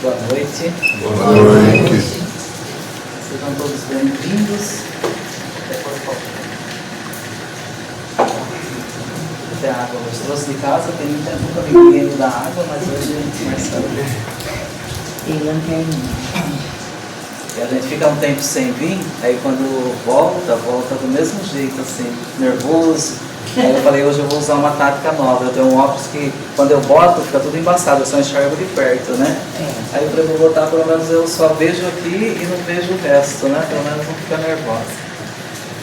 Boa noite. Boa noite. Sejam todos bem-vindos. Até a água hoje. Trouxe de casa, tem muito tempo que eu vi ninguém da água, mas hoje Marcelo. E lanterninha. E a gente fica um tempo sem vir, aí quando volta do mesmo jeito, assim, nervoso. Aí eu falei, hoje eu vou usar uma tática nova. Eu tenho um óculos que, quando eu boto, fica tudo embaçado, eu só enxergo de perto, né? Aí eu falei, vou botar, pelo menos eu só vejo aqui e não vejo o resto, né? Pelo menos não fica nervosa.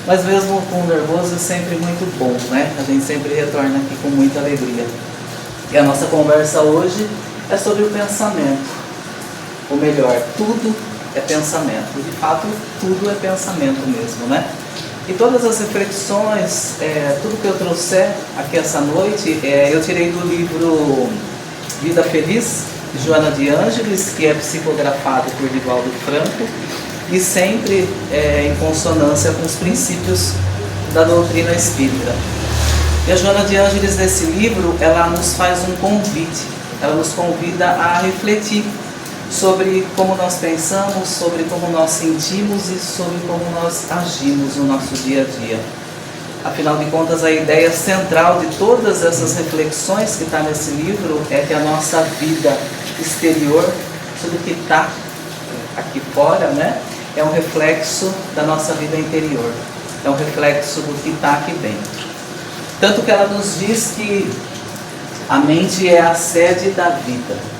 Mas mesmo com nervoso é sempre muito bom, né? A gente sempre retorna aqui com muita alegria. E a nossa conversa hoje é sobre o pensamento. Ou melhor, tudo é pensamento. De fato, tudo é pensamento mesmo, né? E todas as reflexões, tudo que eu trouxer aqui essa noite, eu tirei do livro Vida Feliz, de Joana de Ângeles, que é psicografado por Divaldo Franco, e sempre em consonância com os princípios da doutrina espírita. E a Joana de Ângeles, nesse livro, ela nos faz um convite, ela nos convida a refletir sobre como nós pensamos, sobre como nós sentimos e sobre como nós agimos no nosso dia a dia. Afinal de contas, a ideia central de todas essas reflexões que está nesse livro é que a nossa vida exterior, tudo que está aqui fora, né, é um reflexo da nossa vida interior, é um reflexo do que está aqui dentro. Tanto que ela nos diz que a mente é a sede da vida.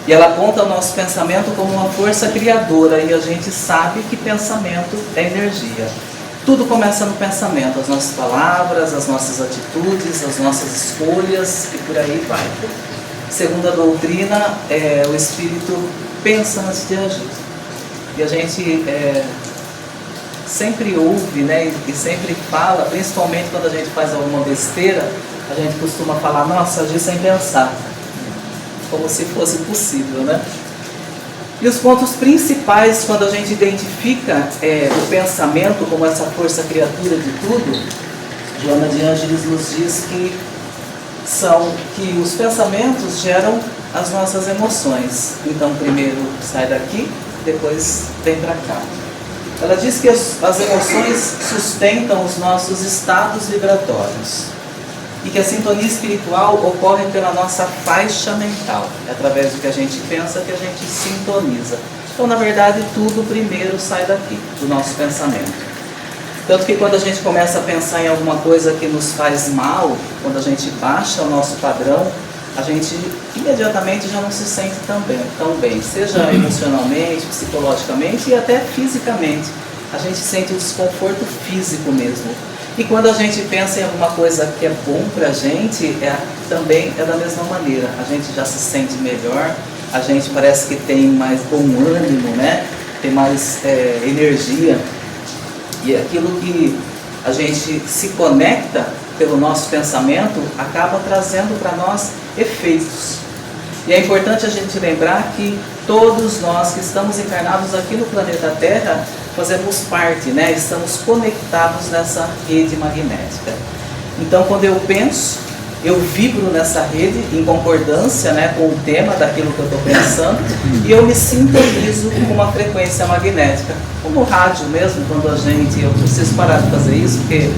E ela aponta o nosso pensamento como uma força criadora, e a gente sabe que pensamento é energia. Tudo começa no pensamento, as nossas palavras, as nossas atitudes, as nossas escolhas, e por aí vai. Segundo a doutrina, o espírito pensa antes de agir. E a gente sempre ouve, né, e sempre fala, principalmente quando a gente faz alguma besteira, a gente costuma falar, nossa, agir sem pensar. Como se fosse possível, né? E os pontos principais, quando a gente identifica o pensamento como essa força criatura de tudo, Joana de Ângeles nos diz que os pensamentos geram as nossas emoções. Então, primeiro sai daqui, depois vem para cá. Ela diz que as emoções sustentam os nossos estados vibratórios. E que a sintonia espiritual ocorre pela nossa faixa mental. É através do que a gente pensa que a gente sintoniza. Então, na verdade, tudo primeiro sai daqui, do nosso pensamento. Tanto que quando a gente começa a pensar em alguma coisa que nos faz mal, quando a gente baixa o nosso padrão, a gente imediatamente já não se sente tão bem. Seja emocionalmente, psicologicamente e até fisicamente. A gente sente o desconforto físico mesmo. E quando a gente pensa em alguma coisa que é bom para a gente, também é da mesma maneira. A gente já se sente melhor, a gente parece que tem mais bom ânimo, né? Tem mais energia. E aquilo que a gente se conecta pelo nosso pensamento acaba trazendo para nós efeitos. E é importante a gente lembrar que todos nós que estamos encarnados aqui no planeta Terra fazemos parte, né? Estamos conectados nessa rede magnética. Então, quando eu penso, eu vibro nessa rede em concordância, né, com o tema daquilo que eu estou pensando, e eu me sintonizo com uma frequência magnética. Como o rádio mesmo, quando eu preciso parar de fazer isso, porque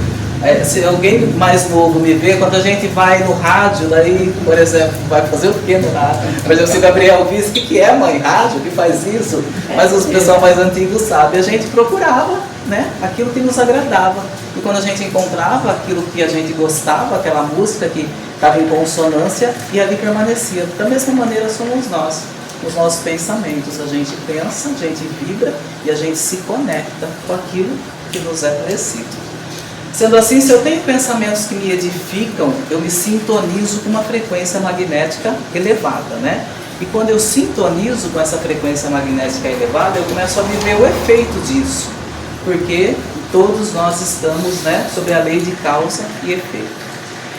se alguém mais novo me vê, quando a gente vai no rádio, daí, por exemplo, vai fazer o que no rádio? Por exemplo, se o Gabriel visse, o que é, mãe? Rádio? Que faz isso? Mas os pessoal mais antigos sabem. A gente procurava, né, aquilo que nos agradava. E quando a gente encontrava aquilo que a gente gostava, aquela música que estava em consonância, e ali permanecia. Da mesma maneira somos nós. Os nossos pensamentos. A gente pensa, a gente vibra e a gente se conecta com aquilo que nos é parecido. Sendo assim, se eu tenho pensamentos que me edificam, eu me sintonizo com uma frequência magnética elevada, né? E quando eu sintonizo com essa frequência magnética elevada, eu começo a viver o efeito disso. Porque todos nós estamos, né, sob a lei de causa e efeito.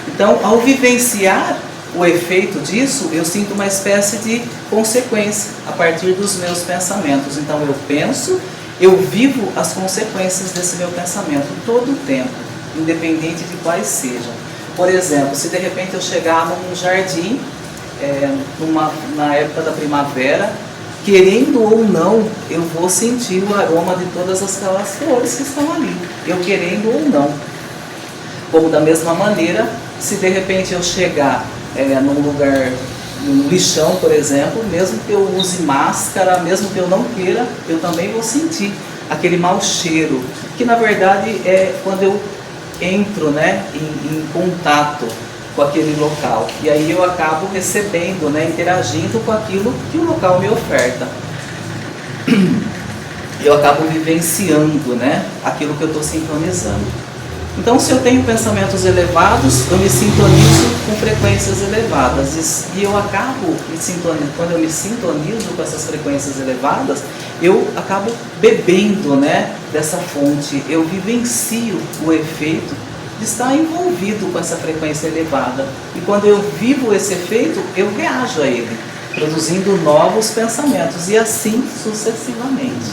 Então, ao vivenciar o efeito disso, eu sinto uma espécie de consequência a partir dos meus pensamentos. Então, eu penso, eu vivo as consequências desse meu pensamento todo o tempo, independente de quais sejam. Por exemplo, se de repente eu chegar num jardim na época da primavera, querendo ou não, eu vou sentir o aroma de todas aquelas flores que estão ali, eu querendo ou não. Como da mesma maneira, se de repente eu chegar num lugar, num lixão, por exemplo, mesmo que eu use máscara, mesmo que eu não queira, eu também vou sentir aquele mau cheiro, que na verdade é quando eu entro, né, em contato com aquele local, e aí eu acabo recebendo, né, interagindo com aquilo que o local me oferta. Eu acabo vivenciando, né, aquilo que eu estou sintonizando. Então, se eu tenho pensamentos elevados, eu me sintonizo com frequências elevadas. E eu acabo me sintonizando, quando eu me sintonizo com essas frequências elevadas, eu acabo bebendo, né, dessa fonte. Eu vivencio o efeito de estar envolvido com essa frequência elevada. E quando eu vivo esse efeito, eu reajo a ele, produzindo novos pensamentos, e assim sucessivamente.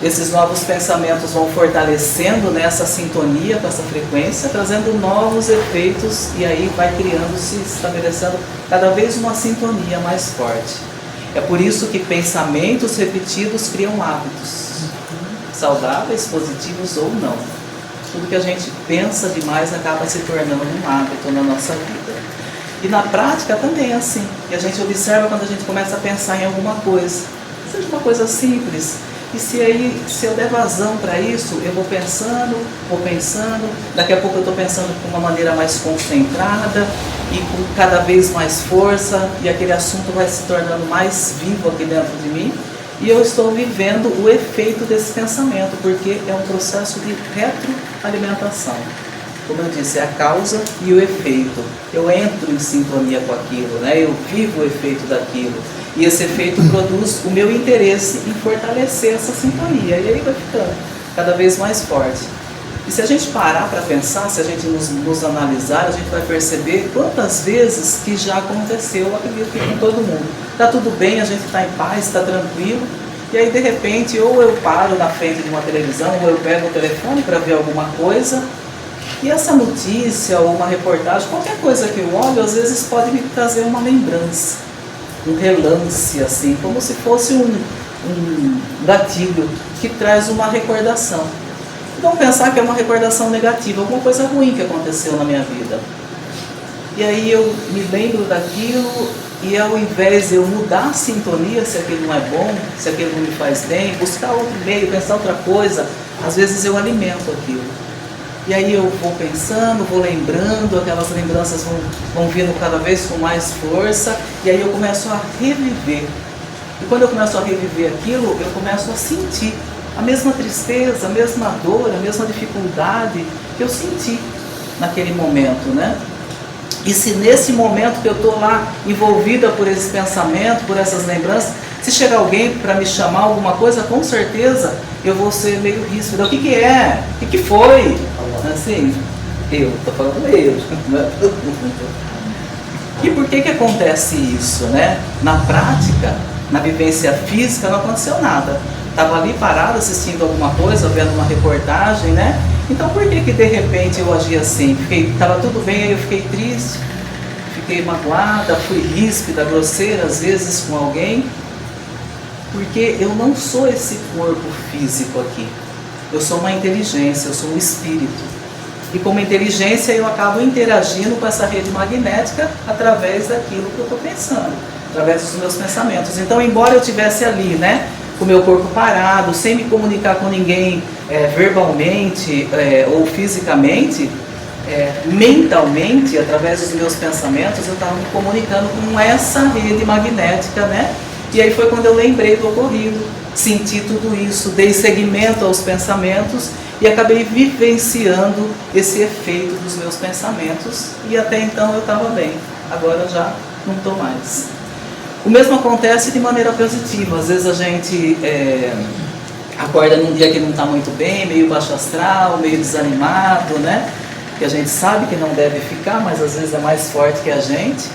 Esses novos pensamentos vão fortalecendo nessa sintonia com essa frequência, trazendo novos efeitos, e aí vai criando-se, estabelecendo cada vez uma sintonia mais forte. É por isso que pensamentos repetidos criam hábitos, saudáveis, positivos ou não. Tudo que a gente pensa demais acaba se tornando um hábito na nossa vida. E na prática também é assim. E a gente observa quando a gente começa a pensar em alguma coisa, seja uma coisa simples. E se eu der vazão para isso, eu vou pensando, daqui a pouco eu estou pensando de uma maneira mais concentrada e com cada vez mais força, e aquele assunto vai se tornando mais vivo aqui dentro de mim, e eu estou vivendo o efeito desse pensamento, porque é um processo de retroalimentação. Como eu disse, é a causa e o efeito. Eu entro em sintonia com aquilo, né? Eu vivo o efeito daquilo. E esse efeito produz o meu interesse em fortalecer essa sintonia. E aí vai ficando cada vez mais forte. E se a gente parar para pensar, se a gente nos analisar, a gente vai perceber quantas vezes que já aconteceu, eu acredito que com todo mundo. Está tudo bem, a gente está em paz, está tranquilo. E aí de repente, ou eu paro na frente de uma televisão, ou eu pego o telefone para ver alguma coisa. E essa notícia ou uma reportagem, qualquer coisa que eu olho, às vezes pode me trazer uma lembrança, um relance, assim, como se fosse um gatilho que traz uma recordação. Então pensar que é uma recordação negativa, alguma coisa ruim que aconteceu na minha vida. E aí eu me lembro daquilo, e ao invés de eu mudar a sintonia, se aquilo não é bom, se aquilo não me faz bem, buscar outro meio, pensar outra coisa, às vezes eu alimento aquilo. E aí eu vou pensando, vou lembrando, aquelas lembranças vão vindo cada vez com mais força, e aí eu começo a reviver. E quando eu começo a reviver aquilo, eu começo a sentir a mesma tristeza, a mesma dor, a mesma dificuldade que eu senti naquele momento, né? E se nesse momento que eu estou lá envolvida por esse pensamento, por essas lembranças, se chegar alguém para me chamar alguma coisa, com certeza eu vou ser meio ríspido. O que é? O que foi? Assim, eu, estou falando eu. E por que acontece isso, né? Na prática, na vivência física, não aconteceu nada. Estava ali parado assistindo alguma coisa, vendo uma reportagem, né? Então por que de repente eu agi assim? Estava tudo bem, aí eu fiquei triste, fiquei magoada, fui ríspida, grosseira às vezes com alguém, porque eu não sou esse corpo físico aqui. Eu sou uma inteligência, eu sou um espírito. E como inteligência eu acabo interagindo com essa rede magnética através daquilo que eu estou pensando, através dos meus pensamentos. Então, embora eu estivesse ali, né, com o meu corpo parado, sem me comunicar com ninguém verbalmente ou fisicamente, mentalmente, através dos meus pensamentos, eu estava me comunicando com essa rede magnética, né? E aí foi quando eu lembrei do ocorrido, senti tudo isso, dei seguimento aos pensamentos e acabei vivenciando esse efeito dos meus pensamentos, e até então eu estava bem, agora eu já não estou mais. O mesmo acontece de maneira positiva. Às vezes a gente acorda num dia que não está muito bem, meio baixo astral, meio desanimado, né? Que a gente sabe que não deve ficar, mas às vezes é mais forte que a gente.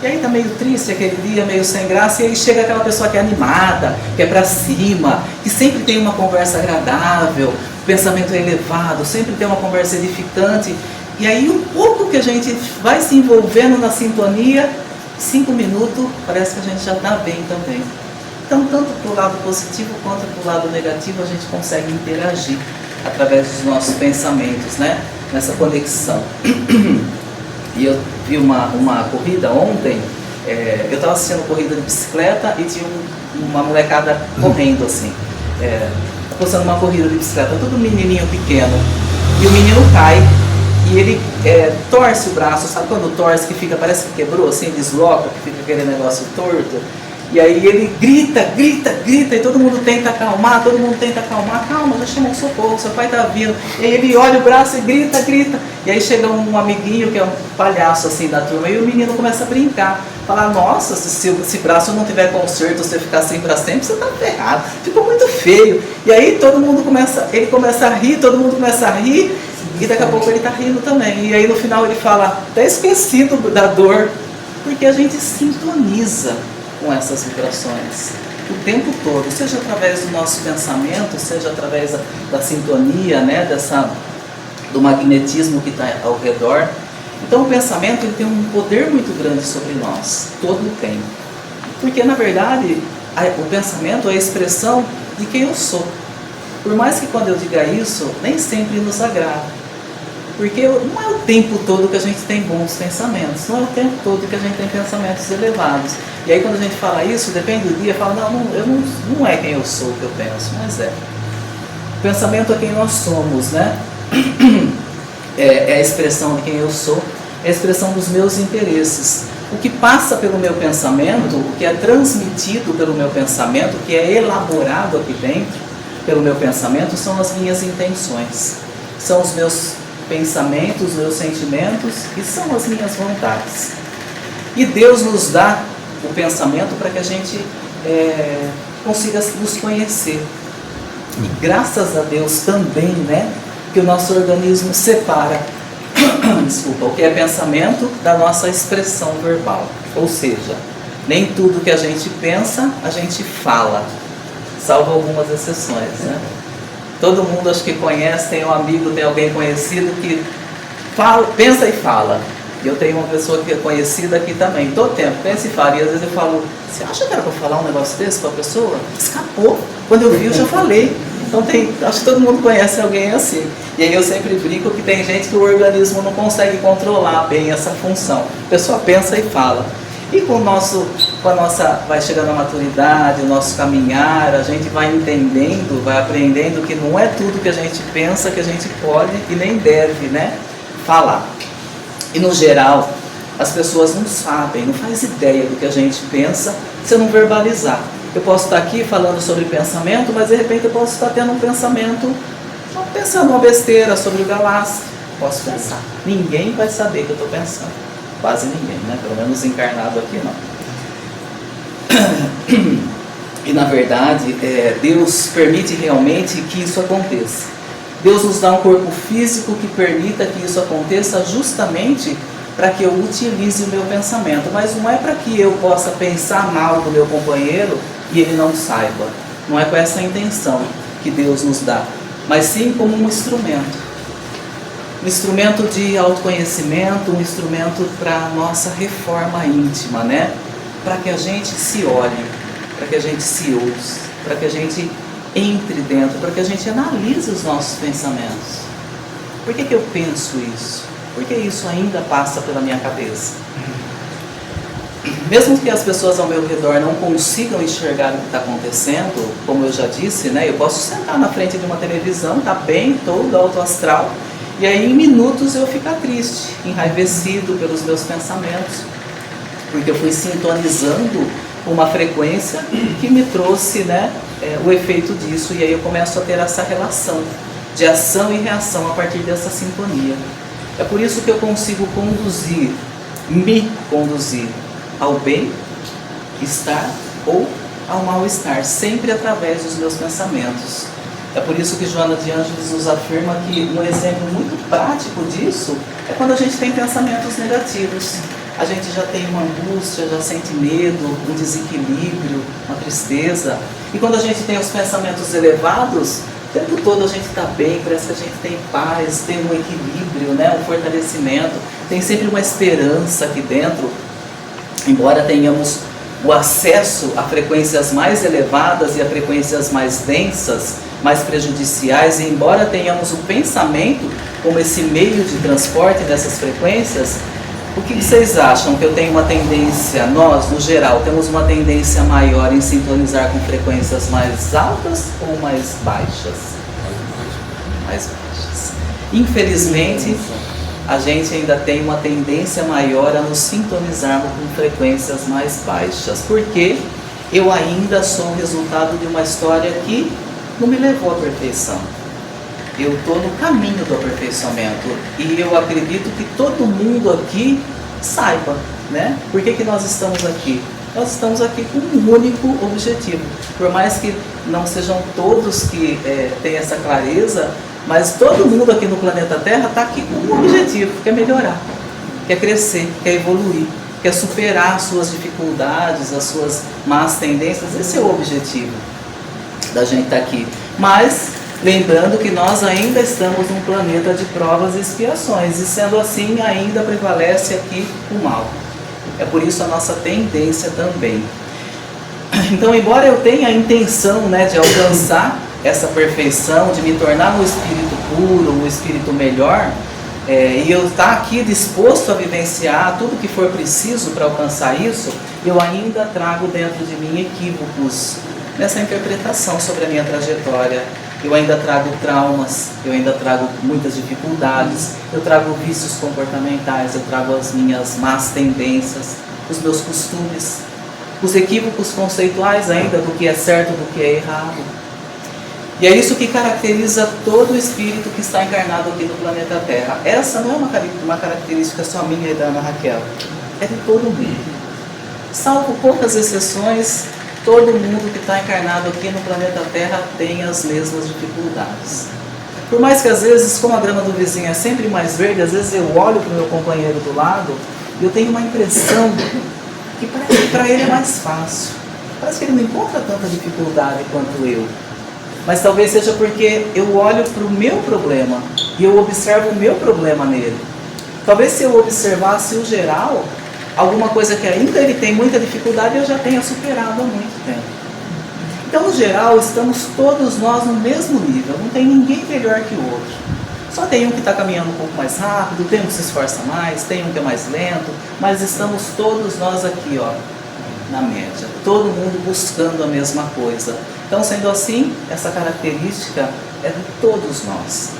E aí está meio triste aquele dia, meio sem graça, e aí chega aquela pessoa que é animada, que é para cima, que sempre tem uma conversa agradável, o pensamento é elevado, sempre tem uma conversa edificante. E aí um pouco que a gente vai se envolvendo na sintonia, 5 minutos parece que a gente já está bem também. Então, tanto para o lado positivo quanto para o lado negativo, a gente consegue interagir através dos nossos pensamentos, né? Nessa conexão. E eu vi uma corrida ontem, eu estava assistindo corrida de bicicleta e tinha uma molecada correndo assim, postando uma corrida de bicicleta, todo menininho pequeno, e o menino cai e ele torce o braço, sabe quando torce que fica, parece que quebrou assim, desloca, que fica aquele negócio torto, e aí ele grita, e todo mundo tenta acalmar, calma, já chamou socorro, seu pai está vindo, e aí ele olha o braço e grita, e aí chega um amiguinho que é um palhaço assim da turma, e o menino começa a brincar, falar, nossa, se esse braço não tiver conserto, você ficar assim para sempre, você está ferrado, ficou muito feio, e aí ele começa a rir, todo mundo começa a rir, e daqui a pouco ele está rindo também, e aí no final ele fala, até esquecido da dor, porque a gente sintoniza com essas vibrações o tempo todo, seja através do nosso pensamento, seja através da sintonia, né, do magnetismo que está ao redor. Então o pensamento ele tem um poder muito grande sobre nós, todo tem, porque na verdade o pensamento é a expressão de quem eu sou, por mais que quando eu diga isso, nem sempre nos agrada. Porque não é o tempo todo que a gente tem bons pensamentos, não é o tempo todo que a gente tem pensamentos elevados. E aí quando a gente fala isso, depende do dia, fala, não é quem eu sou que eu penso, mas é. O pensamento é quem nós somos, né? É a expressão de quem eu sou, é a expressão dos meus interesses. O que passa pelo meu pensamento, o que é transmitido pelo meu pensamento, o que é elaborado aqui dentro pelo meu pensamento, são as minhas intenções, são os meus pensamentos, meus sentimentos e são as minhas vontades. E Deus nos dá o pensamento para que a gente consiga nos conhecer. E graças a Deus também, né, que o nosso organismo separa o que é pensamento da nossa expressão verbal. Ou seja, nem tudo que a gente pensa, a gente fala, salvo algumas exceções, né? Todo mundo acho que conhece, tem um amigo, tem alguém conhecido que pensa e fala. E eu tenho uma pessoa que é conhecida aqui também, todo tempo, pensa e fala. E às vezes eu falo, você acha que era para falar um negócio desse para a pessoa? Escapou. Quando eu vi, eu já falei. Então acho que todo mundo conhece alguém assim. E aí eu sempre brinco que tem gente que o organismo não consegue controlar bem essa função. A pessoa pensa e fala. E vai chegando a maturidade, o nosso caminhar, a gente vai entendendo, vai aprendendo que não é tudo que a gente pensa que a gente pode e nem deve, né, falar. E no geral, as pessoas não sabem, não fazem ideia do que a gente pensa se eu não verbalizar. Eu posso estar aqui falando sobre pensamento, mas de repente eu posso estar tendo um pensamento, pensando uma besteira sobre o Galassi. Posso pensar. Ninguém vai saber que eu estou pensando. Quase ninguém, né? Pelo menos encarnado aqui não. E na verdade, Deus permite realmente que isso aconteça. Deus nos dá um corpo físico que permita que isso aconteça justamente para que eu utilize o meu pensamento. Mas não é para que eu possa pensar mal do meu companheiro e ele não saiba. Não é com essa intenção que Deus nos dá, mas sim como um instrumento. Um instrumento de autoconhecimento, um instrumento para a nossa reforma íntima, né? Para que a gente se olhe, para que a gente se ouça, para que a gente entre dentro, para que a gente analise os nossos pensamentos. Por que eu penso isso? Por que isso ainda passa pela minha cabeça? Mesmo que as pessoas ao meu redor não consigam enxergar o que está acontecendo, como eu já disse, né? Eu posso sentar na frente de uma televisão, tá bem, todo alto astral, e aí em minutos eu ficar triste, enraivecido pelos meus pensamentos, porque eu fui sintonizando uma frequência que me trouxe, né, o efeito disso, e aí eu começo a ter essa relação de ação e reação a partir dessa sintonia. É por isso que eu consigo me conduzir ao bem-estar ou ao mal-estar, sempre através dos meus pensamentos. É por isso que Joana de Ângeles nos afirma que um exemplo muito prático disso é quando a gente tem pensamentos negativos. A gente já tem uma angústia, já sente medo, um desequilíbrio, uma tristeza. E quando a gente tem os pensamentos elevados, o tempo todo a gente está bem, parece que a gente tem paz, tem um equilíbrio, né? Um fortalecimento, tem sempre uma esperança aqui dentro. embora tenhamos o acesso a frequências mais elevadas e a frequências mais densas, mais prejudiciais, e embora tenhamos o pensamento como esse meio de transporte dessas frequências, o que vocês acham? Que eu tenho uma tendência, nós, no geral, temos uma tendência maior em sintonizar com frequências mais altas ou mais baixas? Mais baixas. Infelizmente, a gente ainda tem uma tendência maior a nos sintonizarmos com frequências mais baixas, porque eu ainda sou o resultado de uma história que não me levou à perfeição. Eu estou no caminho do aperfeiçoamento e eu acredito que todo mundo aqui saiba, né? Por que nós estamos aqui? Nós estamos aqui com um único objetivo. Por mais que não sejam todos que têm essa clareza, mas todo mundo aqui no planeta Terra está aqui com um objetivo, que é melhorar, quer crescer, quer evoluir, quer superar as suas dificuldades, as suas más tendências. Esse é o objetivo da gente estar aqui. Mas lembrando que nós ainda estamos num planeta de provas e expiações, e sendo assim ainda prevalece aqui o mal. É por isso a nossa tendência também. Então, embora eu tenha a intenção, né, de alcançar essa perfeição, de me tornar um espírito puro, um espírito melhor, e eu estar aqui disposto a vivenciar tudo que for preciso para alcançar isso, eu ainda trago dentro de mim equívocos nessa interpretação sobre a minha trajetória. Eu ainda trago traumas, eu ainda trago muitas dificuldades, eu trago vícios comportamentais, eu trago as minhas más tendências, os meus costumes, os equívocos conceituais ainda do que é certo, do que é errado. E é isso que caracteriza todo o espírito que está encarnado aqui no planeta Terra. Essa não é uma característica só minha e da Ana Raquel, é de todo mundo. Salvo poucas exceções, todo mundo que está encarnado aqui no planeta Terra tem as mesmas dificuldades. Por mais que às vezes, como a grama do vizinho é sempre mais verde, às vezes eu olho para o meu companheiro do lado e eu tenho uma impressão que parece que para ele é mais fácil. Parece que ele não encontra tanta dificuldade quanto eu. Mas talvez seja porque eu olho para o meu problema e eu observo o meu problema nele. Talvez se eu observasse o geral, alguma coisa que ainda ele tem muita dificuldade eu já tenha superado há muito tempo. Então, no geral, estamos todos nós no mesmo nível, não tem ninguém melhor que o outro. Só tem um que está caminhando um pouco mais rápido, tem um que se esforça mais, tem um que é mais lento, mas estamos todos nós aqui, ó, na média, todo mundo buscando a mesma coisa. Então, sendo assim, essa característica é de todos nós.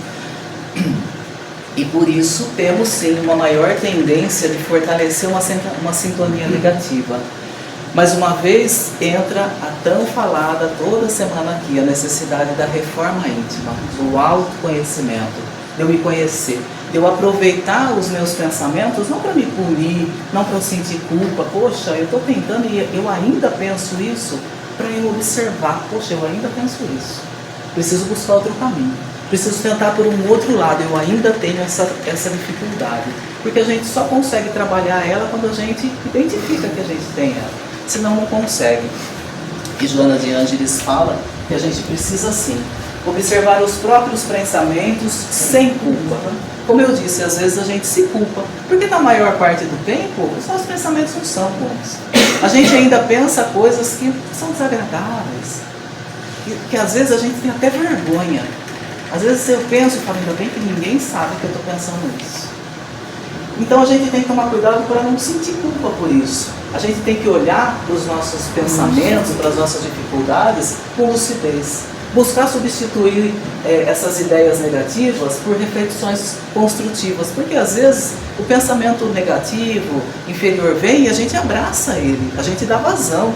E por isso temos sim uma maior tendência de fortalecer uma sintonia negativa. Mais uma vez entra a tão falada toda semana aqui a necessidade da reforma íntima, do autoconhecimento, de eu me conhecer, de eu aproveitar os meus pensamentos não para me punir, não para eu sentir culpa, poxa, eu estou tentando e eu ainda penso isso, para eu observar, poxa, eu ainda penso isso, preciso buscar outro caminho. Preciso tentar por um outro lado, eu ainda tenho essa dificuldade. Porque a gente só consegue trabalhar ela quando a gente identifica que a gente tem ela. Senão não consegue. E Joana de Ângeles fala que a gente precisa sim observar os próprios pensamentos sem culpa. Como eu disse, às vezes a gente se culpa. Porque na maior parte do tempo, os nossos pensamentos não são bons. A gente ainda pensa coisas que são desagradáveis. Que às vezes a gente tem até vergonha. Às vezes eu penso e falo, ainda bem que ninguém sabe que eu estou pensando nisso. Então a gente tem que tomar cuidado para não sentir culpa por isso. A gente tem que olhar para os nossos pensamentos, para as nossas dificuldades com lucidez. Buscar substituir essas ideias negativas por reflexões construtivas. Porque às vezes o pensamento negativo, inferior vem e a gente abraça ele, a gente dá vazão.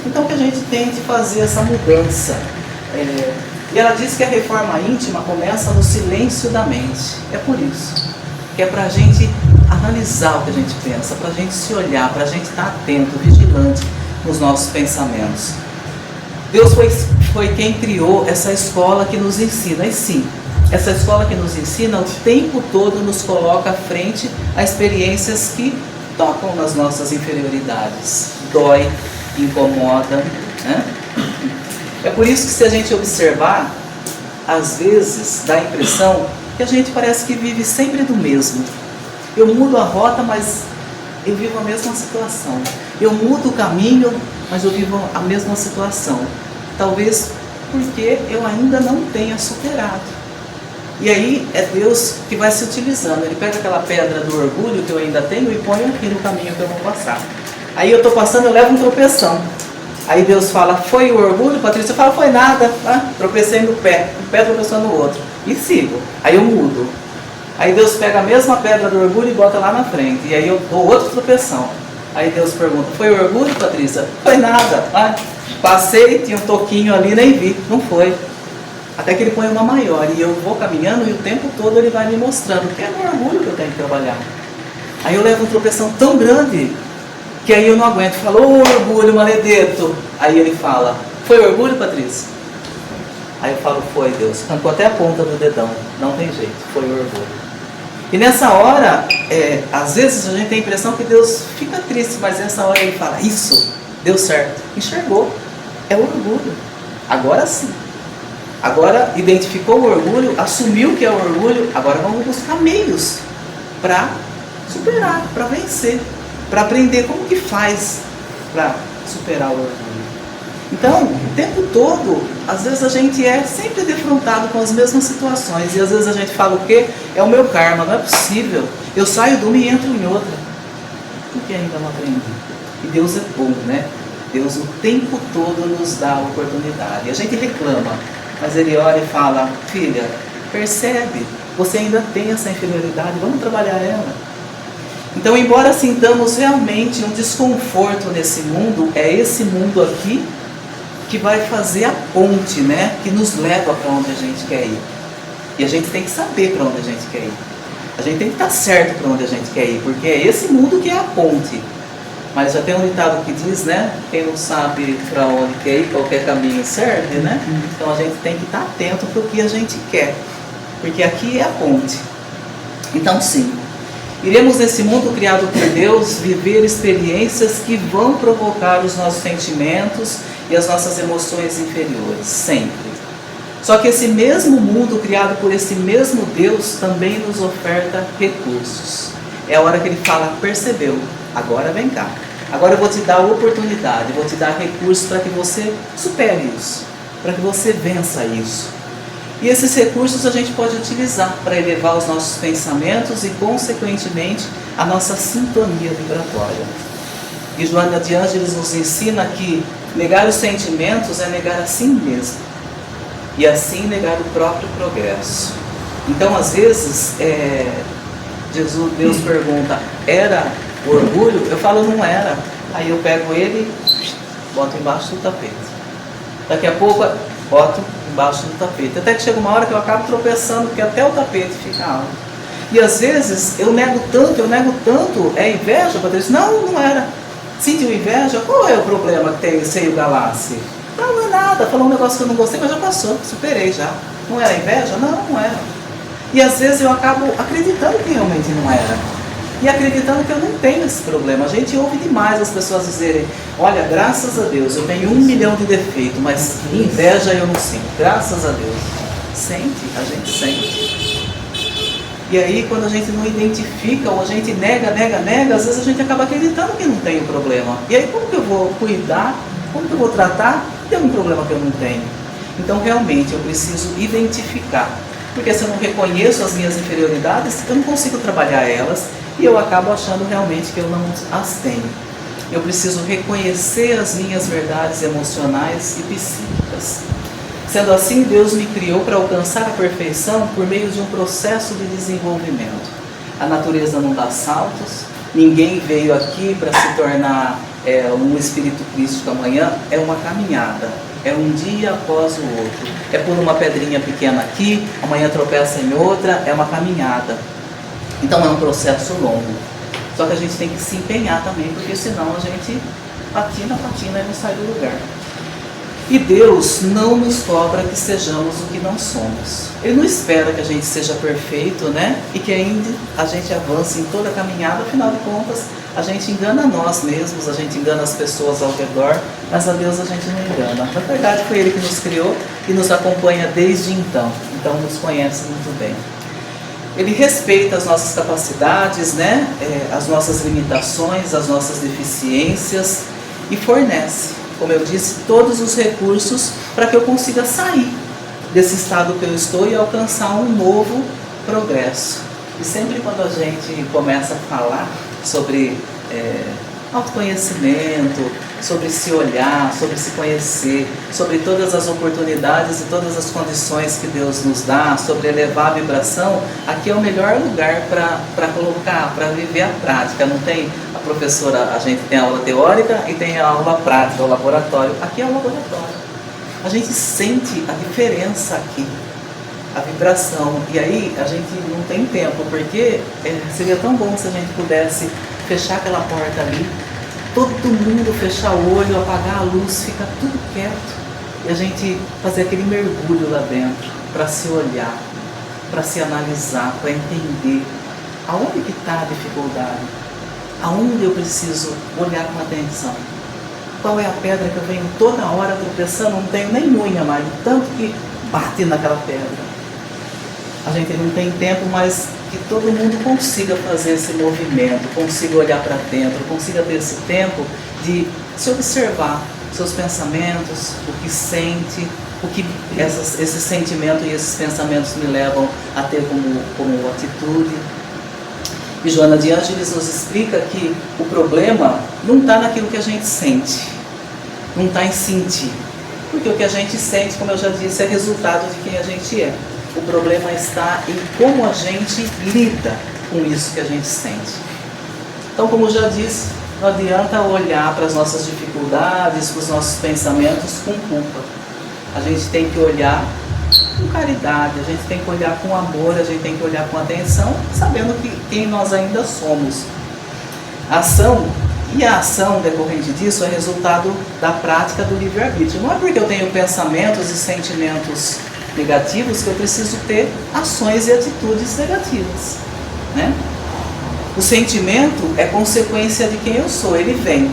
Então que a gente tente fazer essa mudança. E ela diz que a reforma íntima começa no silêncio da mente. É por isso. Que é para a gente analisar o que a gente pensa, para a gente se olhar, para a gente estar atento, vigilante nos nossos pensamentos. Deus foi quem criou essa escola que nos ensina. E sim, essa escola que nos ensina o tempo todo nos coloca à frente a experiências que tocam nas nossas inferioridades. Dói, incomoda, né? É por isso que se a gente observar, às vezes dá a impressão que a gente parece que vive sempre do mesmo. Eu mudo a rota, mas eu vivo a mesma situação. Eu mudo o caminho, mas eu vivo a mesma situação. Talvez porque eu ainda não tenha superado. E aí é Deus que vai se utilizando. Ele pega aquela pedra do orgulho que eu ainda tenho e põe aqui no caminho que eu vou passar. Aí eu estou passando, eu levo um tropeção. Aí Deus fala, foi o orgulho? Patrícia fala, foi nada. Tropecei no pé, um pé tropeçou no outro. E sigo. Aí eu mudo. Aí Deus pega a mesma pedra do orgulho e bota lá na frente. E aí eu dou outro tropeção. Aí Deus pergunta, foi o orgulho, Patrícia? Foi nada. Passei, tinha um toquinho ali, nem vi. Não foi. Até que ele põe uma maior. E eu vou caminhando e o tempo todo ele vai me mostrando que é no orgulho que eu tenho que trabalhar. Aí eu levo uma tropeção tão grande que aí eu não aguento. Falo, ô orgulho, maledeto. Aí ele fala, foi o orgulho, Patrícia? Aí eu falo, foi Deus. Arrancou até a ponta do dedão. Não tem jeito, foi o orgulho. E nessa hora, às vezes a gente tem a impressão que Deus fica triste, mas nessa hora ele fala, isso, deu certo. Enxergou. É o orgulho. Agora sim. Agora identificou o orgulho, assumiu que é o orgulho, agora vamos buscar meios para superar, para vencer, para aprender como que faz para superar o orgulho. Então, o tempo todo, às vezes a gente é sempre defrontado com as mesmas situações. E às vezes a gente fala o quê? É o meu karma, não é possível. Eu saio de uma e entro em outra. Porque ainda não aprendi. E Deus é bom, né? Deus o tempo todo nos dá a oportunidade. A gente reclama, mas Ele olha e fala, filha, percebe, você ainda tem essa inferioridade, vamos trabalhar ela. Então, embora sintamos realmente um desconforto nesse mundo, é esse mundo aqui que vai fazer a ponte, né? Que nos leva para onde a gente quer ir. E a gente tem que saber para onde a gente quer ir. A gente tem que estar certo para onde a gente quer ir, porque é esse mundo que é a ponte. Mas já tem um ditado que diz, né? Quem não sabe para onde quer ir, qualquer caminho serve, né? Então a gente tem que estar atento para o que a gente quer, porque aqui é a ponte. Então sim, iremos nesse mundo criado por Deus viver experiências que vão provocar os nossos sentimentos e as nossas emoções inferiores, sempre. Só que esse mesmo mundo criado por esse mesmo Deus também nos oferta recursos. É a hora que ele fala, percebeu, agora vem cá. Agora eu vou te dar a oportunidade, vou te dar recursos para que você supere isso, para que você vença isso. E esses recursos a gente pode utilizar para elevar os nossos pensamentos e, consequentemente, a nossa sintonia vibratória. E Joana de Ângeles nos ensina que negar os sentimentos é negar a si mesmo. E assim negar o próprio progresso. Então, às vezes, Deus pergunta, era orgulho? Eu falo, não era. Aí eu pego ele e boto embaixo do tapete. Daqui a pouco, boto embaixo do tapete. Até que chega uma hora que eu acabo tropeçando, porque até o tapete fica alto. E às vezes eu nego tanto, é inveja, Patrícia? Não, não era. Sentiu inveja? Qual é o problema que tem Seio Galassi? Não é nada, falou um negócio que eu não gostei, mas já passou, superei já. Não era inveja? Não, não era. E às vezes eu acabo acreditando que realmente não era. E acreditando que eu não tenho esse problema. A gente ouve demais as pessoas dizerem, olha, graças a Deus, eu tenho 1 milhão de defeitos, mas inveja eu não sinto. Graças a Deus. Sente, a gente sente. E aí quando a gente não identifica, ou a gente nega, às vezes a gente acaba acreditando que não tem o problema. E aí como que eu vou cuidar, como que eu vou tratar de um problema que eu não tenho? Então realmente eu preciso identificar. Porque se eu não reconheço as minhas inferioridades, eu não consigo trabalhar elas e eu acabo achando realmente que eu não as tenho. Eu preciso reconhecer as minhas verdades emocionais e psíquicas. Sendo assim, Deus me criou para alcançar a perfeição por meio de um processo de desenvolvimento. A natureza não dá saltos, ninguém veio aqui para se tornar um espírito crístico amanhã, é uma caminhada. É um dia após o outro. É por uma pedrinha pequena aqui, amanhã tropeça em outra, é uma caminhada. Então é um processo longo. Só que a gente tem que se empenhar também, porque senão a gente patina e não sai do lugar. E Deus não nos cobra que sejamos o que não somos. Ele não espera que a gente seja perfeito, né? E que ainda a gente avance em toda a caminhada, afinal de contas, a gente engana nós mesmos, a gente engana as pessoas ao redor, mas a Deus a gente não engana. Na verdade foi Ele que nos criou e nos acompanha desde então nos conhece muito bem. ele respeita as nossas capacidades, né? As nossas limitações, as nossas deficiências e fornece, como eu disse, todos os recursos para que eu consiga sair desse estado que eu estou e alcançar um novo progresso. E sempre quando a gente começa a falar sobre autoconhecimento, sobre se olhar, sobre se conhecer, sobre todas as oportunidades e todas as condições que Deus nos dá, sobre elevar a vibração, aqui é o melhor lugar para colocar, para viver a prática. Não tem a professora, a gente tem a aula teórica e tem a aula prática, o laboratório. Aqui é o laboratório. A gente sente a diferença aqui, a vibração. E aí a gente não tem tempo, porque seria tão bom se a gente pudesse fechar aquela porta ali, todo mundo fechar o olho, apagar a luz, fica tudo quieto e a gente fazer aquele mergulho lá dentro para se olhar, para se analisar, para entender aonde que está a dificuldade, aonde eu preciso olhar com atenção, qual é a pedra que eu venho toda hora tropeçando, não tenho nem unha mais, tanto que bate naquela pedra. A gente não tem tempo, mas que todo mundo consiga fazer esse movimento, consiga olhar para dentro, consiga ter esse tempo de se observar seus pensamentos, o que sente, o que esse sentimento e esses pensamentos me levam a ter como atitude. E Joana de Ângeles nos explica que o problema não está naquilo que a gente sente, não está em sentir, porque o que a gente sente, como eu já disse, é resultado de quem a gente é. O problema está em como a gente lida com isso que a gente sente. Então, como eu já disse, não adianta olhar para as nossas dificuldades, para os nossos pensamentos com culpa. A gente tem que olhar com caridade, a gente tem que olhar com amor, a gente tem que olhar com atenção, sabendo quem nós ainda somos. A ação decorrente disso é resultado da prática do livre-arbítrio. Não é porque eu tenho pensamentos e sentimentos negativos que eu preciso ter ações e atitudes negativas, né? O sentimento é consequência de quem eu sou, ele vem.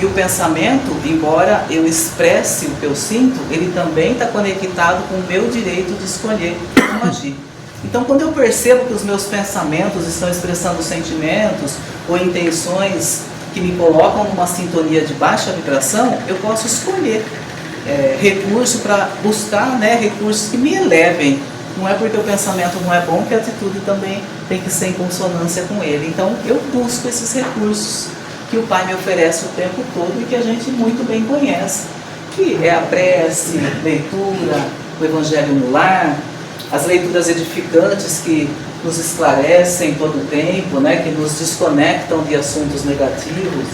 E o pensamento, embora eu expresse o que eu sinto, ele também está conectado com o meu direito de escolher como agir. Então, quando eu percebo que os meus pensamentos estão expressando sentimentos ou intenções que me colocam numa sintonia de baixa vibração, eu posso escolher recurso para buscar, né, recursos que me elevem. Não é porque o pensamento não é bom que a atitude também tem que ser em consonância com ele. Então eu busco esses recursos que o Pai me oferece o tempo todo e que a gente muito bem conhece, que é a prece, leitura, o Evangelho no lar, as leituras edificantes que nos esclarecem todo o tempo, né, que nos desconectam de assuntos negativos.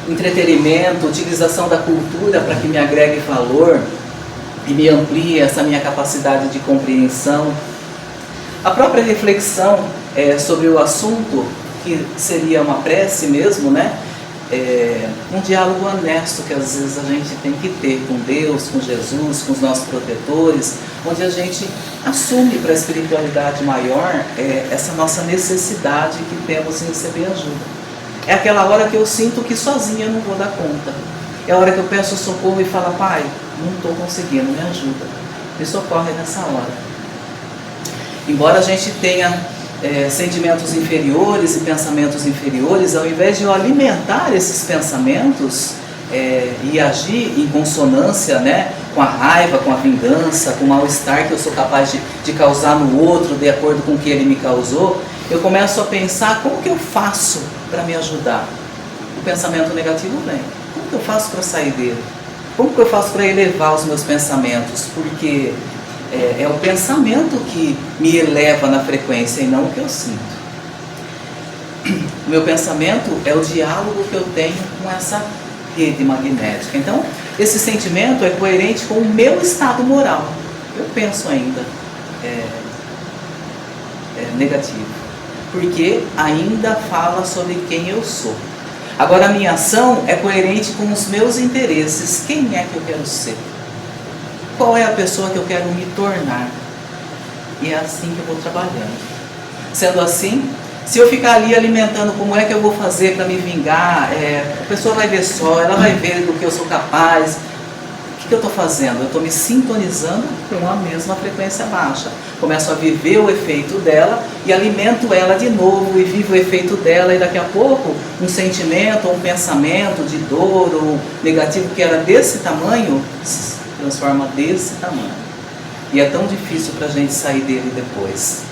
Entretenimento, utilização da cultura para que me agregue valor e me amplie essa minha capacidade de compreensão. A própria reflexão sobre o assunto, que seria uma prece mesmo, né? Um diálogo honesto que às vezes a gente tem que ter com Deus, com Jesus, com os nossos protetores, onde a gente assume para a espiritualidade maior essa nossa necessidade que temos em receber ajuda. É aquela hora que eu sinto que sozinha eu não vou dar conta. É a hora que eu peço socorro e falo: Pai, não estou conseguindo, me ajuda. Me socorre nessa hora. Embora a gente tenha sentimentos inferiores e pensamentos inferiores, ao invés de eu alimentar esses pensamentos e agir em consonância, né, com a raiva, com a vingança, com o mal-estar que eu sou capaz de causar no outro, de acordo com o que ele me causou, eu começo a pensar: como que eu faço para me ajudar? O pensamento negativo vem. Como que eu faço para sair dele? Como que eu faço para elevar os meus pensamentos? Porque é o pensamento que me eleva na frequência e não o que eu sinto. O meu pensamento é o diálogo que eu tenho com essa rede magnética. Então, esse sentimento é coerente com o meu estado moral. Eu penso ainda negativo, porque ainda fala sobre quem eu sou. Agora, a minha ação é coerente com os meus interesses. Quem é que eu quero ser? Qual é a pessoa que eu quero me tornar? E é assim que eu vou trabalhando. Sendo assim, se eu ficar ali alimentando como é que eu vou fazer para me vingar, a pessoa vai ver só, ela vai ver do que eu sou capaz. O que que eu estou fazendo? Eu estou me sintonizando com a mesma frequência baixa. Começo a viver o efeito dela e alimento ela de novo e vivo o efeito dela, e daqui a pouco um sentimento ou um pensamento de dor ou negativo que era desse tamanho se transforma desse tamanho. E é tão difícil para a gente sair dele depois.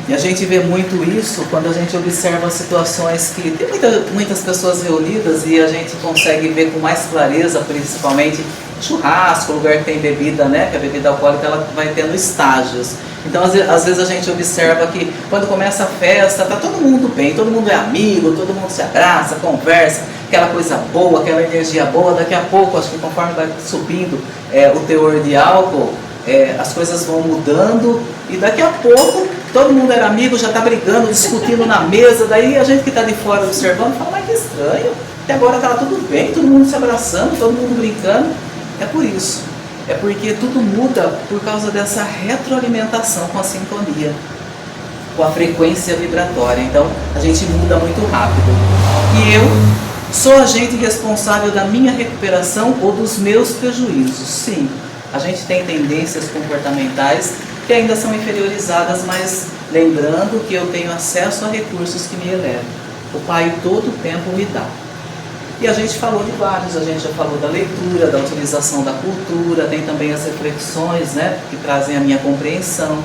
E a gente vê muito isso quando a gente observa situações que tem muitas pessoas reunidas e a gente consegue ver com mais clareza, principalmente churrasco, lugar que tem bebida, né? Que a bebida alcoólica ela vai tendo estágios. Então às vezes a gente observa que quando começa a festa, tá todo mundo bem, todo mundo é amigo, todo mundo se abraça, conversa, aquela coisa boa, aquela energia boa. Daqui a pouco, acho que conforme vai subindo o teor de álcool, as coisas vão mudando e daqui a pouco todo mundo era amigo, já está brigando, discutindo na mesa. Daí a gente que está de fora observando fala, mas que estranho, até agora estava tudo bem, todo mundo se abraçando, todo mundo brincando. É por isso, é porque tudo muda por causa dessa retroalimentação com a sintonia, com a frequência vibratória. Então a gente muda muito rápido. E eu sou agente responsável da minha recuperação ou dos meus prejuízos. Sim, a gente tem tendências comportamentais que ainda são inferiorizadas, mas lembrando que eu tenho acesso a recursos que me elevam. O Pai todo o tempo me dá. E a gente falou de vários, a gente já falou da leitura, da utilização da cultura, tem também as reflexões, né, que trazem a minha compreensão,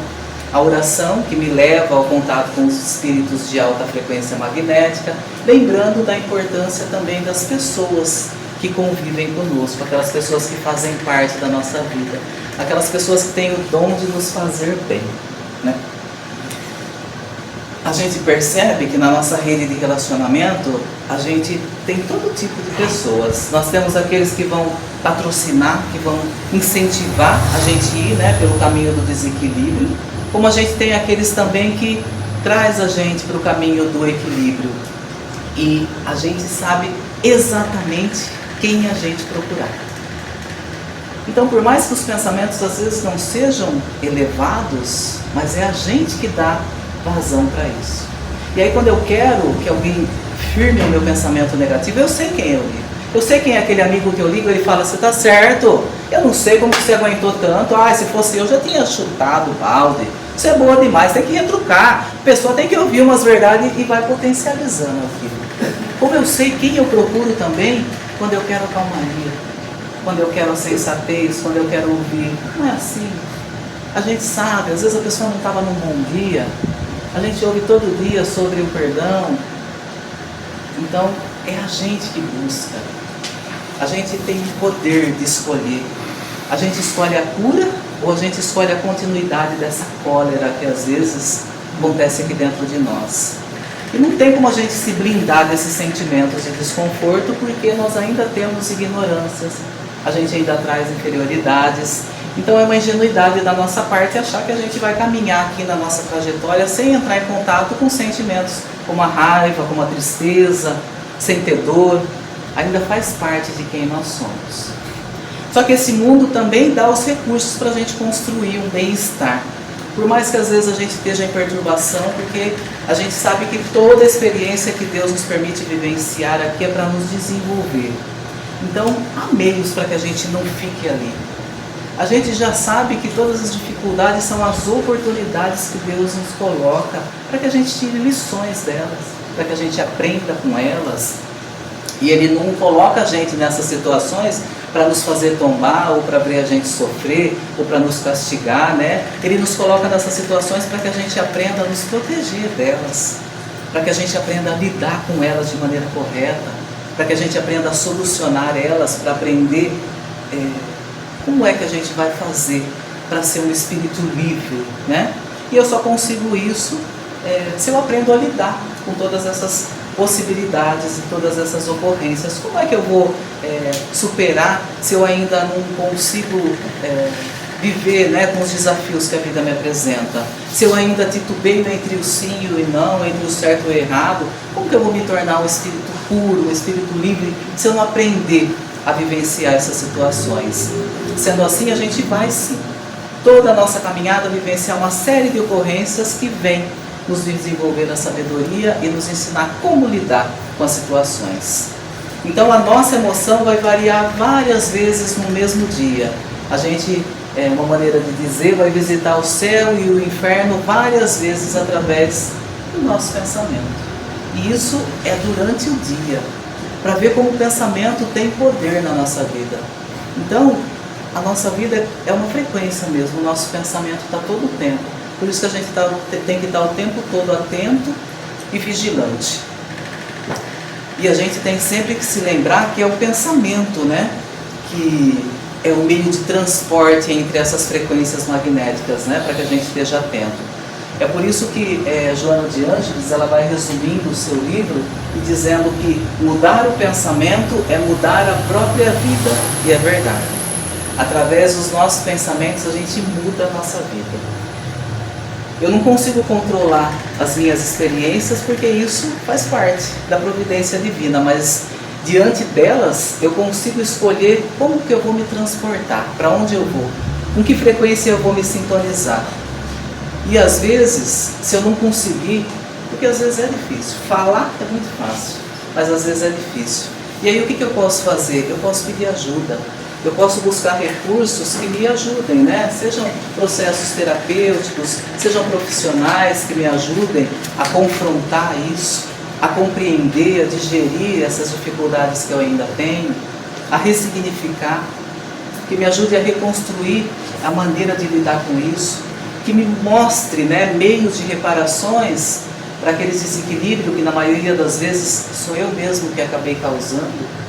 a oração que me leva ao contato com os espíritos de alta frequência magnética, lembrando da importância também das pessoas que convivem conosco, aquelas pessoas que fazem parte da nossa vida, aquelas pessoas que têm o dom de nos fazer bem, né? A gente percebe que na nossa rede de relacionamento, a gente tem todo tipo de pessoas. Nós temos aqueles que vão patrocinar, que vão incentivar a gente ir, né, pelo caminho do desequilíbrio, como a gente tem aqueles também que traz a gente para o caminho do equilíbrio. E a gente sabe exatamente quem a gente procurar. Então, por mais que os pensamentos às vezes não sejam elevados, mas é a gente que dá vazão para isso. E aí quando eu quero que alguém firme o meu pensamento negativo, eu sei quem eu ligo. Eu sei quem é aquele amigo que eu ligo, ele fala, você está certo, eu não sei como você aguentou tanto, se fosse eu já tinha chutado o balde, você é boa demais, tem que retrucar, a pessoa tem que ouvir umas verdades e vai potencializando aquilo. Como eu sei quem eu procuro também, quando eu quero a calmaria, quando eu quero a sensatez, quando eu quero ouvir, não é assim. A gente sabe, às vezes a pessoa não estava num bom dia, a gente ouve todo dia sobre o perdão. Então é a gente que busca, a gente tem o poder de escolher. A gente escolhe a cura ou a gente escolhe a continuidade dessa cólera que às vezes acontece aqui dentro de nós. E não tem como a gente se blindar desses sentimentos de desconforto, porque nós ainda temos ignorâncias, a gente ainda traz inferioridades. Então é uma ingenuidade da nossa parte achar que a gente vai caminhar aqui na nossa trajetória sem entrar em contato com sentimentos como a raiva, como a tristeza, sem ter dor. Ainda faz parte de quem nós somos. Só que esse mundo também dá os recursos para a gente construir um bem-estar. Por mais que às vezes a gente esteja em perturbação, porque a gente sabe que toda a experiência que Deus nos permite vivenciar aqui é para nos desenvolver. Então há meios para que a gente não fique ali. A gente já sabe que todas as dificuldades são as oportunidades que Deus nos coloca para que a gente tire lições delas, para que a gente aprenda com elas. E Ele não coloca a gente nessas situações para nos fazer tombar, ou para ver a gente sofrer, ou para nos castigar, né? Ele nos coloca nessas situações para que a gente aprenda a nos proteger delas, para que a gente aprenda a lidar com elas de maneira correta, para que a gente aprenda a solucionar elas, para aprender como é que a gente vai fazer para ser um espírito livre, né? E eu só consigo isso se eu aprendo a lidar com todas essas possibilidades e todas essas ocorrências. Como é que eu vou superar se eu ainda não consigo viver, né, com os desafios que a vida me apresenta? Se eu ainda titubeio entre o sim e o não, entre o certo e o errado, como que eu vou me tornar um espírito puro, um espírito livre, se eu não aprender a vivenciar essas situações? Sendo assim, a gente vai sim, toda a nossa caminhada, vivenciar uma série de ocorrências que vêm nos desenvolver a sabedoria e nos ensinar como lidar com as situações. Então a nossa emoção vai variar várias vezes no mesmo dia. A gente, uma maneira de dizer, vai visitar o céu e o inferno várias vezes através do nosso pensamento. E isso é durante o dia, para ver como o pensamento tem poder na nossa vida. Então, a nossa vida é uma frequência mesmo, o nosso pensamento está todo o tempo. Por isso que a gente tem que estar o tempo todo atento e vigilante. E a gente tem sempre que se lembrar que é o pensamento, né, que é o meio de transporte entre essas frequências magnéticas, né, para que a gente esteja atento. É por isso que Joana de Ângeles, ela vai resumindo o seu livro e dizendo que mudar o pensamento é mudar a própria vida. E é verdade. Através dos nossos pensamentos a gente muda a nossa vida. Eu não consigo controlar as minhas experiências porque isso faz parte da providência divina, mas diante delas eu consigo escolher como que eu vou me transportar, para onde eu vou, com que frequência eu vou me sintonizar. E às vezes, se eu não conseguir, porque às vezes é difícil, falar é muito fácil, mas às vezes é difícil. E aí o que eu posso fazer? Eu posso pedir ajuda. Eu posso buscar recursos que me ajudem, né? Sejam processos terapêuticos, sejam profissionais que me ajudem a confrontar isso, a compreender, a digerir essas dificuldades que eu ainda tenho, a ressignificar, que me ajude a reconstruir a maneira de lidar com isso, que me mostre, né, meios de reparações para aqueles desequilíbrios que na maioria das vezes sou eu mesmo que acabei causando.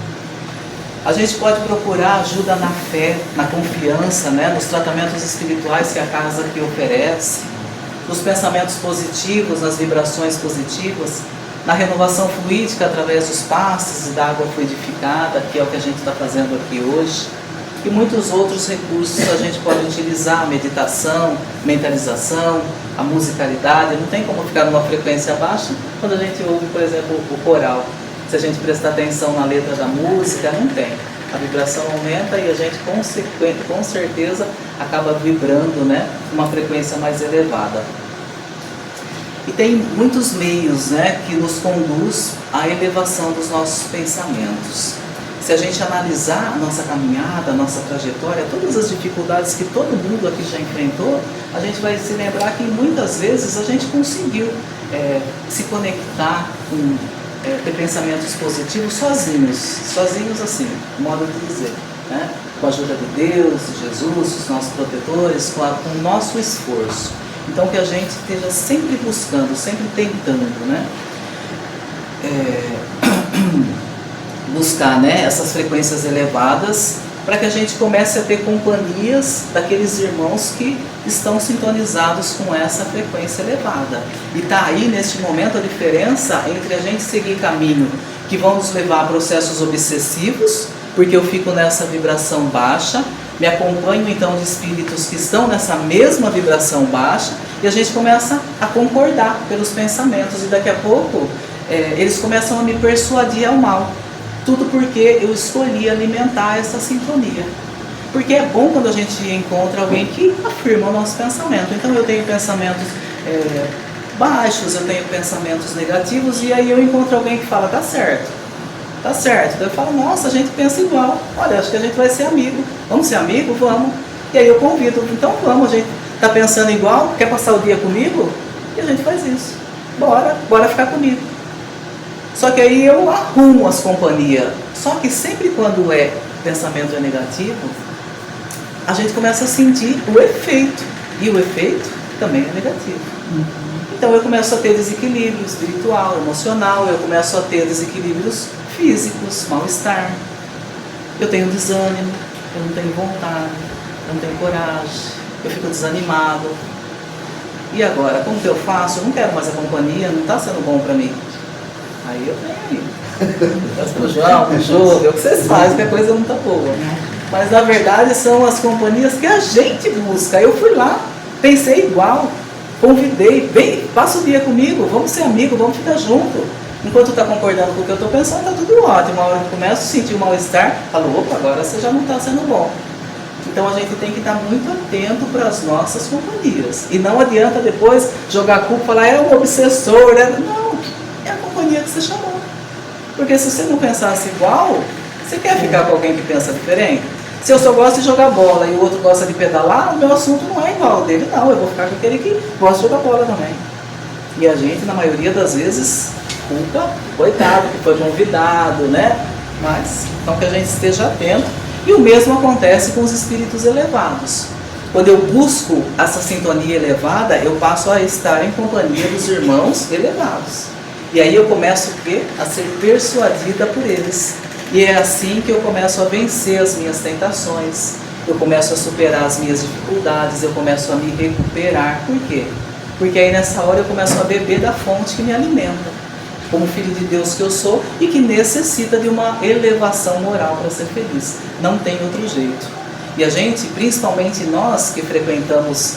A gente pode procurar ajuda na fé, na confiança, né, nos tratamentos espirituais que a casa aqui oferece, nos pensamentos positivos, nas vibrações positivas, na renovação fluídica através dos passes e da água fluidificada, que é o que a gente está fazendo aqui hoje, e muitos outros recursos a gente pode utilizar, a meditação, mentalização, a musicalidade. Não tem como ficar numa frequência baixa quando a gente ouve, por exemplo, o coral. Se a gente prestar atenção na letra da música, não tem. A vibração aumenta e a gente com certeza acaba vibrando, né, uma frequência mais elevada. E tem muitos meios, né, que nos conduz à elevação dos nossos pensamentos. Se a gente analisar a nossa caminhada, a nossa trajetória, todas as dificuldades que todo mundo aqui já enfrentou, a gente vai se lembrar que muitas vezes a gente conseguiu se conectar com ter pensamentos positivos sozinhos assim, modo de dizer, né? Com a ajuda de Deus, de Jesus, os nossos protetores, com o nosso esforço. Então que a gente esteja sempre buscando, sempre tentando, né? Buscar, né, essas frequências elevadas para que a gente comece a ter companhias daqueles irmãos que estão sintonizados com essa frequência elevada. E está aí, neste momento, a diferença entre a gente seguir caminho que vão nos levar a processos obsessivos, porque eu fico nessa vibração baixa, me acompanho então de espíritos que estão nessa mesma vibração baixa, e a gente começa a concordar pelos pensamentos, e daqui a pouco eles começam a me persuadir ao mal. Tudo porque eu escolhi alimentar essa sintonia. Porque é bom quando a gente encontra alguém que afirma o nosso pensamento. Então eu tenho pensamentos baixos, eu tenho pensamentos negativos, e aí eu encontro alguém que fala, tá certo. Então eu falo, nossa, a gente pensa igual. Olha, acho que a gente vai ser amigo. Vamos ser amigo? Vamos. E aí eu convido, então vamos, a gente tá pensando igual, quer passar o dia comigo? E a gente faz isso. Bora ficar comigo. Só que aí eu arrumo as companhias. Só que sempre quando pensamento é negativo, a gente começa a sentir o efeito. E o efeito também é negativo. Então eu começo a ter desequilíbrio espiritual, emocional, eu começo a ter desequilíbrios físicos, mal-estar. Eu tenho desânimo, eu não tenho vontade, eu não tenho coragem, eu fico desanimado. E agora, como que eu faço? Eu não quero mais a companhia, não está sendo bom para mim. Aí eu venho aí. Peço pro João, pro Jô, o que vocês fazem, que a coisa não tá boa. Mas na verdade são as companhias que a gente busca. Eu fui lá, pensei igual, convidei, vem, passa o dia comigo, vamos ser amigos, vamos ficar junto. Enquanto está concordando com o que eu estou pensando, está tudo ótimo. Uma hora que eu começo a sentir um mal-estar, falo, opa, agora você já não está sendo bom. Então a gente tem que estar muito atento para as nossas companhias. E não adianta depois jogar a culpa e falar, é um obsessor, né? Não, é a companhia que você chamou. Porque se você não pensasse igual, você quer ficar com alguém que pensa diferente? Se eu só gosto de jogar bola e o outro gosta de pedalar, o meu assunto não é igual ao dele, não. Eu vou ficar com aquele que gosta de jogar bola também. E a gente, na maioria das vezes, culpa o coitado que foi convidado, né? Mas, então que a gente esteja atento. E o mesmo acontece com os espíritos elevados. Quando eu busco essa sintonia elevada, eu passo a estar em companhia dos irmãos elevados. E aí eu começo a ser persuadida por eles. E é assim que eu começo a vencer as minhas tentações, eu começo a superar as minhas dificuldades, eu começo a me recuperar. Por quê? Porque aí nessa hora eu começo a beber da fonte que me alimenta, como filho de Deus que eu sou e que necessita de uma elevação moral para ser feliz. Não tem outro jeito. E a gente, principalmente nós que frequentamos,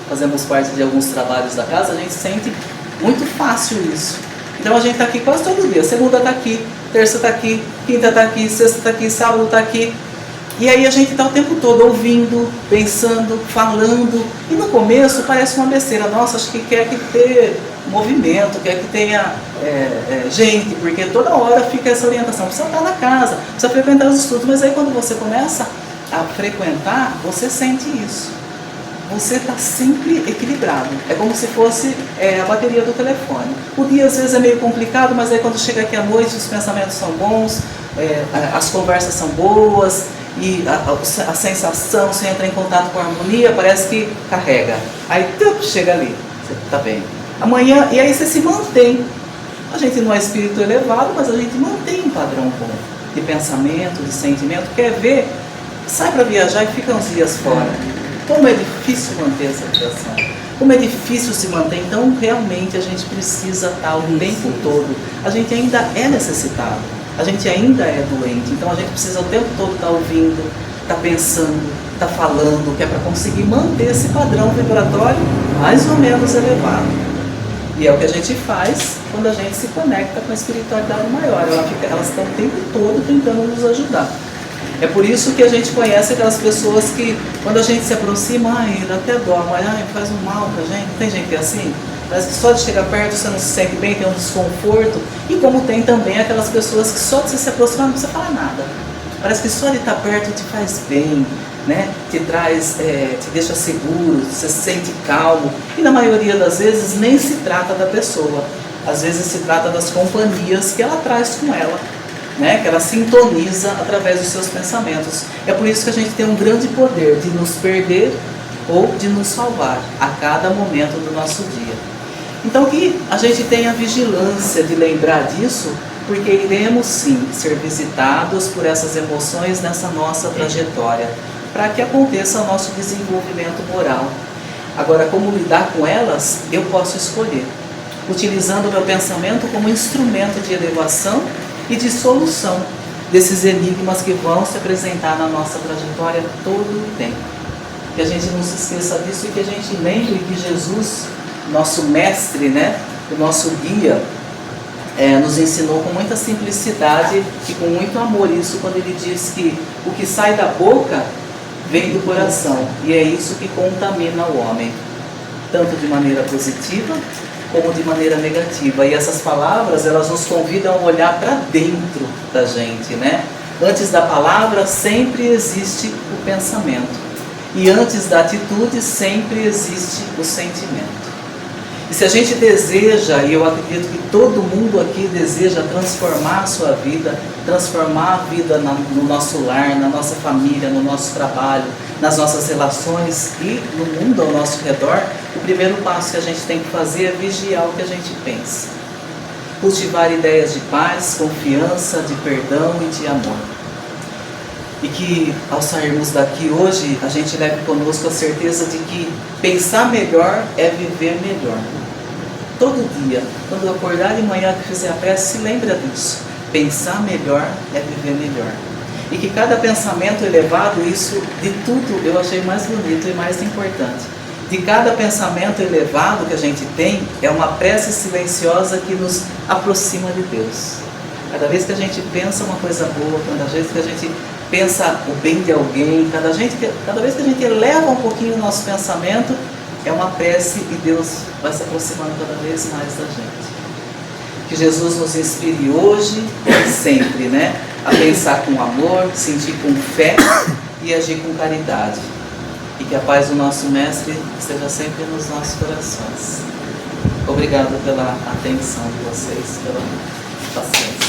fazemos parte de alguns trabalhos da casa, a gente sente muito fácil isso. Então a gente está aqui quase todo dia. Segunda está aqui, terça está aqui, quinta está aqui, sexta está aqui, sábado está aqui. E aí a gente está o tempo todo ouvindo, pensando, falando. E no começo parece uma besteira. Nossa, acho que quer que ter movimento, quer que tenha gente, porque toda hora fica essa orientação. Precisa estar na casa, precisa frequentar os estudos. Mas aí quando você começa a frequentar, você sente isso. Você está sempre equilibrado. É como se fosse a bateria do telefone. O dia às vezes é meio complicado, mas aí quando chega aqui à noite os pensamentos são bons, as conversas são boas, e a sensação, você entra em contato com a harmonia, parece que carrega. Aí chega ali, você está bem. Amanhã, e aí você se mantém. A gente não é espírito elevado, mas a gente mantém um padrão bom de pensamento, de sentimento. Quer ver? Sai para viajar e fica uns dias fora. Como é difícil manter essa vibração. Como é difícil se manter. Então, realmente, a gente precisa estar o tempo todo. A gente ainda é necessitado. A gente ainda é doente. Então, a gente precisa o tempo todo estar ouvindo, estar pensando, estar falando, que é para conseguir manter esse padrão vibratório mais ou menos elevado. E é o que a gente faz quando a gente se conecta com a espiritualidade maior. Elas estão o tempo todo tentando nos ajudar. É por isso que a gente conhece aquelas pessoas que, quando a gente se aproxima, dá até dó, mas faz um mal pra gente. Não tem gente que é assim? Parece que só de chegar perto você não se sente bem, tem um desconforto. E como tem também aquelas pessoas que só de você se aproximar não precisa falar nada. Parece que só de estar perto te faz bem, né? Te traz, te deixa seguro, você se sente calmo. E na maioria das vezes nem se trata da pessoa. Às vezes se trata das companhias que ela traz com ela. Né, que ela sintoniza através dos seus pensamentos. É por isso que a gente tem um grande poder de nos perder ou de nos salvar a cada momento do nosso dia. Então que a gente tenha vigilância de lembrar disso, porque iremos sim ser visitados por essas emoções nessa nossa trajetória, para que aconteça o nosso desenvolvimento moral. Agora, como lidar com elas, eu posso escolher, utilizando o meu pensamento como instrumento de elevação e de solução desses enigmas que vão se apresentar na nossa trajetória todo o tempo. Que a gente não se esqueça disso e que a gente lembre que Jesus, nosso mestre, né, o nosso guia, nos ensinou com muita simplicidade e com muito amor isso, quando ele diz que o que sai da boca vem do coração, e é isso que contamina o homem, tanto de maneira positiva como de maneira negativa. E essas palavras, elas nos convidam a olhar para dentro da gente, né? Antes da palavra sempre existe o pensamento, e antes da atitude sempre existe o sentimento. E se a gente deseja, e eu acredito que todo mundo aqui deseja transformar a sua vida, transformar a vida no nosso lar, na nossa família, no nosso trabalho, nas nossas relações e no mundo ao nosso redor, o primeiro passo que a gente tem que fazer é vigiar o que a gente pensa. Cultivar ideias de paz, confiança, de perdão e de amor. E que ao sairmos daqui hoje, a gente leve conosco a certeza de que pensar melhor é viver melhor. Todo dia, quando eu acordar de manhã que fizer a prece, se lembra disso. Pensar melhor é viver melhor. E que cada pensamento elevado, isso de tudo eu achei mais bonito e mais importante. De cada pensamento elevado que a gente tem, é uma prece silenciosa que nos aproxima de Deus. Cada vez que a gente pensa uma coisa boa, cada vez que a gente pensa o bem de alguém, cada vez que a gente eleva um pouquinho o nosso pensamento, é uma prece e Deus vai se aproximando cada vez mais da gente. Que Jesus nos inspire hoje e sempre, né? A pensar com amor, sentir com fé e agir com caridade. E que a paz do nosso Mestre esteja sempre nos nossos corações. Obrigado pela atenção de vocês, pela paciência.